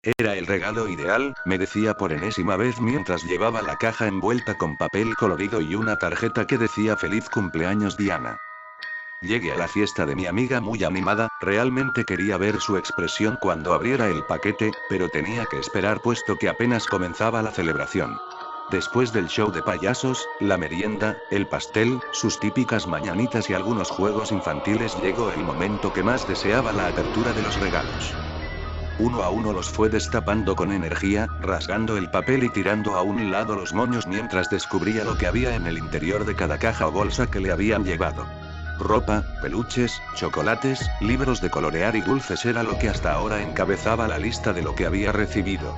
Era el regalo ideal, me decía por enésima vez mientras llevaba la caja envuelta con papel colorido y una tarjeta que decía feliz cumpleaños Diana. Llegué a la fiesta de mi amiga muy animada, realmente quería ver su expresión cuando abriera el paquete, pero tenía que esperar puesto que apenas comenzaba la celebración. Después del show de payasos, la merienda, el pastel, sus típicas mañanitas y algunos juegos infantiles llegó el momento que más deseaba, la apertura de los regalos. Uno a uno los fue destapando con energía, rasgando el papel y tirando a un lado los moños mientras descubría lo que había en el interior de cada caja o bolsa que le habían llevado. Ropa, peluches, chocolates, libros de colorear y dulces era lo que hasta ahora encabezaba la lista de lo que había recibido.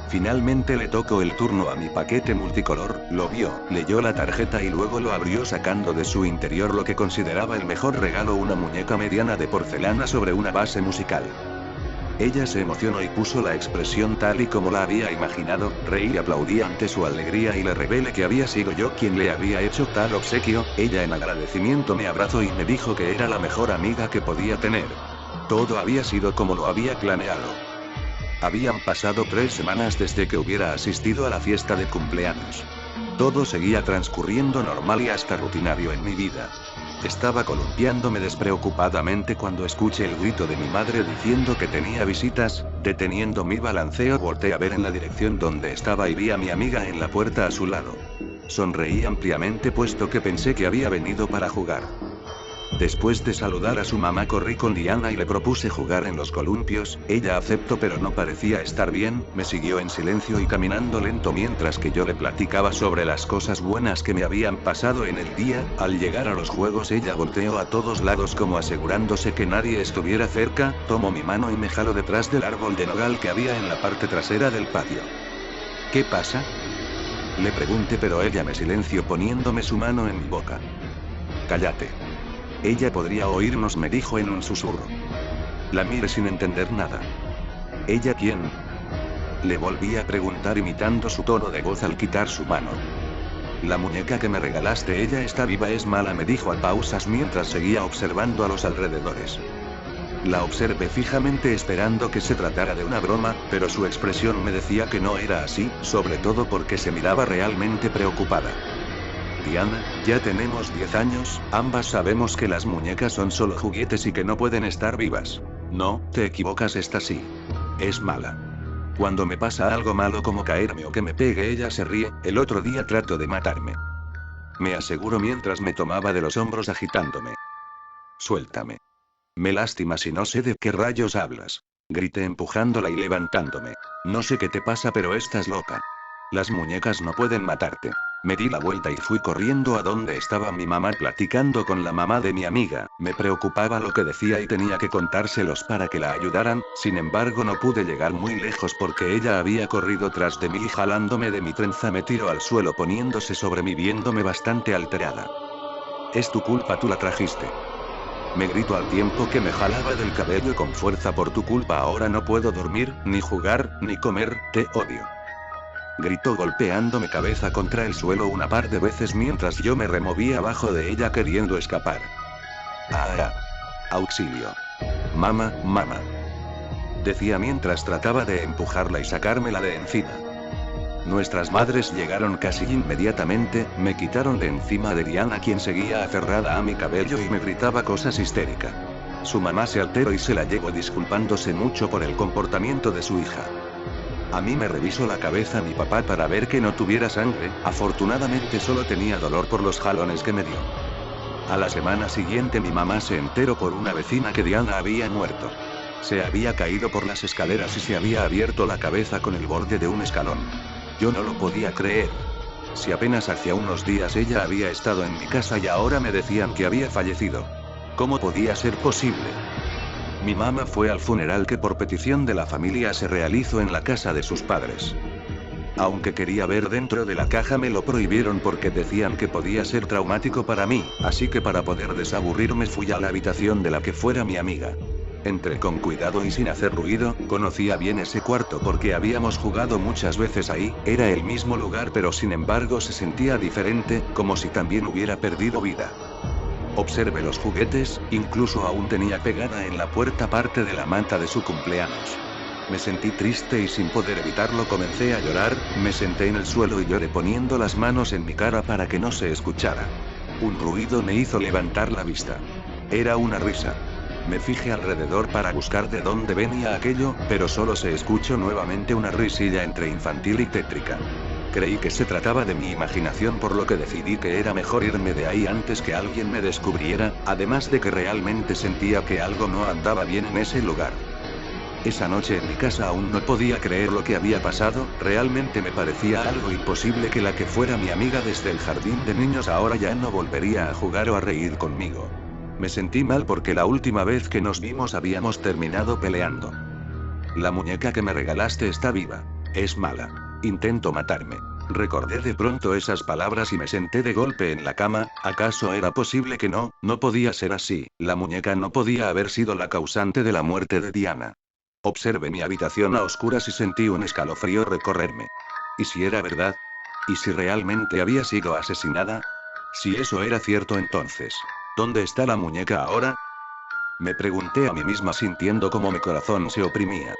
Finalmente le tocó el turno a mi paquete multicolor, lo vio, leyó la tarjeta y luego lo abrió sacando de su interior lo que consideraba el mejor regalo, una muñeca mediana de porcelana sobre una base musical. Ella se emocionó y puso la expresión tal y como la había imaginado, reí y aplaudí ante su alegría y le revelé que había sido yo quien le había hecho tal obsequio. Ella en agradecimiento me abrazó y me dijo que era la mejor amiga que podía tener. Todo había sido como lo había planeado. Habían pasado 3 semanas desde que hubiera asistido a la fiesta de cumpleaños. Todo seguía transcurriendo normal y hasta rutinario en mi vida. Estaba columpiándome despreocupadamente cuando escuché el grito de mi madre diciendo que tenía visitas. Deteniendo mi balanceo, volteé a ver en la dirección donde estaba y vi a mi amiga en la puerta a su lado. Sonreí ampliamente puesto que pensé que había venido para jugar. Después de saludar a su mamá, corrí con Diana y le propuse jugar en los columpios. Ella aceptó pero no parecía estar bien, me siguió en silencio y caminando lento mientras que yo le platicaba sobre las cosas buenas que me habían pasado en el día. Al llegar a los juegos ella volteó a todos lados como asegurándose que nadie estuviera cerca, tomó mi mano y me jaló detrás del árbol de nogal que había en la parte trasera del patio. ¿Qué pasa?, le pregunté, pero ella me silenció poniéndome su mano en mi boca. Cállate. Ella podría oírnos, me dijo en un susurro. La miré sin entender nada. ¿Ella quién?, le volví a preguntar imitando su tono de voz al quitar su mano. La muñeca que me regalaste, ella está viva, es mala, me dijo a pausas mientras seguía observando a los alrededores. La observé fijamente esperando que se tratara de una broma, pero su expresión me decía que no era así, sobre todo porque se miraba realmente preocupada. Diana, ya tenemos 10 años, ambas sabemos que las muñecas son solo juguetes y que no pueden estar vivas. No, te equivocas, esta sí. Es mala. Cuando me pasa algo malo como caerme o que me pegue, ella se ríe. El otro día trató de matarme. Me aseguró mientras me tomaba de los hombros agitándome. Suéltame. Me lastimas y no sé de qué rayos hablas. Grité empujándola y levantándome. No sé qué te pasa, pero estás loca. Las muñecas no pueden matarte. Me di la vuelta y fui corriendo a donde estaba mi mamá platicando con la mamá de mi amiga. Me preocupaba lo que decía y tenía que contárselos para que la ayudaran. Sin embargo, no pude llegar muy lejos porque ella había corrido tras de mí y jalándome de mi trenza me tiró al suelo poniéndose sobre mí viéndome bastante alterada. Es tu culpa, tú la trajiste. Me gritó al tiempo que me jalaba del cabello con fuerza. Por tu culpa ahora no puedo dormir, ni jugar, ni comer, te odio. Gritó golpeándome cabeza contra el suelo una par de veces mientras yo me removía abajo de ella queriendo escapar. ¡Ah! ¡Auxilio! Mamá, mamá. Decía mientras trataba de empujarla y sacármela de encima. Nuestras madres llegaron casi inmediatamente, me quitaron de encima de Diana, quien seguía aferrada a mi cabello y me gritaba cosas histéricas. Su mamá se alteró y se la llevó disculpándose mucho por el comportamiento de su hija. A mí me revisó la cabeza mi papá para ver que no tuviera sangre, afortunadamente solo tenía dolor por los jalones que me dio. A la semana siguiente mi mamá se enteró por una vecina que Diana había muerto. Se había caído por las escaleras y se había abierto la cabeza con el borde de un escalón. Yo no lo podía creer. Si apenas hacía unos días ella había estado en mi casa y ahora me decían que había fallecido. ¿Cómo podía ser posible? Mi mamá fue al funeral que por petición de la familia se realizó en la casa de sus padres. Aunque quería ver dentro de la caja, me lo prohibieron porque decían que podía ser traumático para mí, así que para poder desaburrirme fui a la habitación de la que fuera mi amiga. Entré con cuidado y sin hacer ruido. Conocía bien ese cuarto porque habíamos jugado muchas veces ahí. Era el mismo lugar, pero sin embargo se sentía diferente, como si también hubiera perdido vida. Observé los juguetes, incluso aún tenía pegada en la puerta parte de la manta de su cumpleaños. Me sentí triste y sin poder evitarlo comencé a llorar, me senté en el suelo y lloré poniendo las manos en mi cara para que no se escuchara. Un ruido me hizo levantar la vista. Era una risa. Me fijé alrededor para buscar de dónde venía aquello, pero solo se escuchó nuevamente una risilla entre infantil y tétrica. Creí que se trataba de mi imaginación, por lo que decidí que era mejor irme de ahí antes que alguien me descubriera, además de que realmente sentía que algo no andaba bien en ese lugar. Esa noche en mi casa aún no podía creer lo que había pasado, realmente me parecía algo imposible que la que fuera mi amiga desde el jardín de niños ahora ya no volvería a jugar o a reír conmigo. Me sentí mal porque la última vez que nos vimos habíamos terminado peleando. La muñeca que me regalaste está viva. Es mala. Intento matarme. Recordé de pronto esas palabras y me senté de golpe en la cama. ¿Acaso era posible que no? No podía ser así. La muñeca no podía haber sido la causante de la muerte de Diana. Observé mi habitación a oscuras y sentí un escalofrío recorrerme. ¿Y si era verdad? ¿Y si realmente había sido asesinada? Si eso era cierto, entonces, ¿dónde está la muñeca ahora? Me pregunté a mí misma sintiendo como mi corazón se oprimía.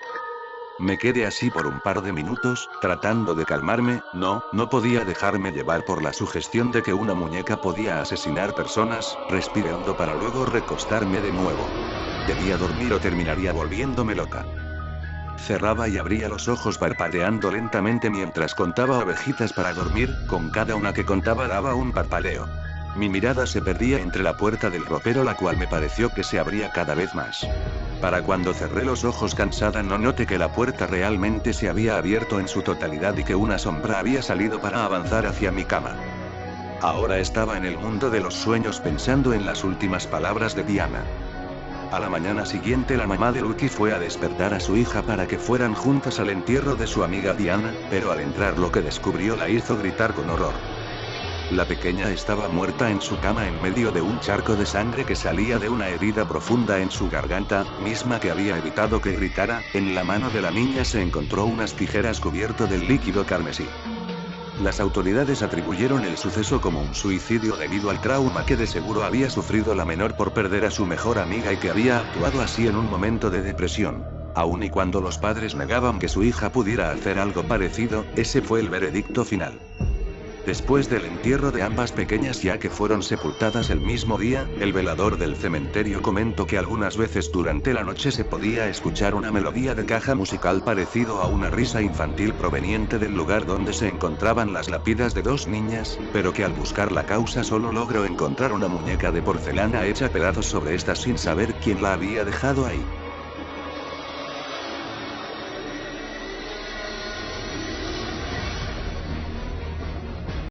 Me quedé así por un par de minutos, tratando de calmarme. No podía dejarme llevar por la sugestión de que una muñeca podía asesinar personas. Respiré hondo para luego recostarme de nuevo. Debía dormir o terminaría volviéndome loca. Cerraba y abría los ojos parpadeando lentamente mientras contaba ovejitas para dormir, con cada una que contaba daba un parpadeo. Mi mirada se perdía entre la puerta del ropero, la cual me pareció que se abría cada vez más. Para cuando cerré los ojos cansada no noté que la puerta realmente se había abierto en su totalidad y que una sombra había salido para avanzar hacia mi cama. Ahora estaba en el mundo de los sueños pensando en las últimas palabras de Diana. A la mañana siguiente la mamá de Lucky fue a despertar a su hija para que fueran juntas al entierro de su amiga Diana, pero al entrar lo que descubrió la hizo gritar con horror. La pequeña estaba muerta en su cama en medio de un charco de sangre que salía de una herida profunda en su garganta, misma que había evitado que gritara. En la mano de la niña se encontró unas tijeras cubierto del líquido carmesí. Las autoridades atribuyeron el suceso como un suicidio debido al trauma que de seguro había sufrido la menor por perder a su mejor amiga y que había actuado así en un momento de depresión. Aun y cuando los padres negaban que su hija pudiera hacer algo parecido, ese fue el veredicto final. Después del entierro de ambas pequeñas, ya que fueron sepultadas el mismo día, el velador del cementerio comentó que algunas veces durante la noche se podía escuchar una melodía de caja musical parecido a una risa infantil proveniente del lugar donde se encontraban las lápidas de dos niñas, pero que al buscar la causa solo logró encontrar una muñeca de porcelana hecha pedazos sobre estas sin saber quién la había dejado ahí.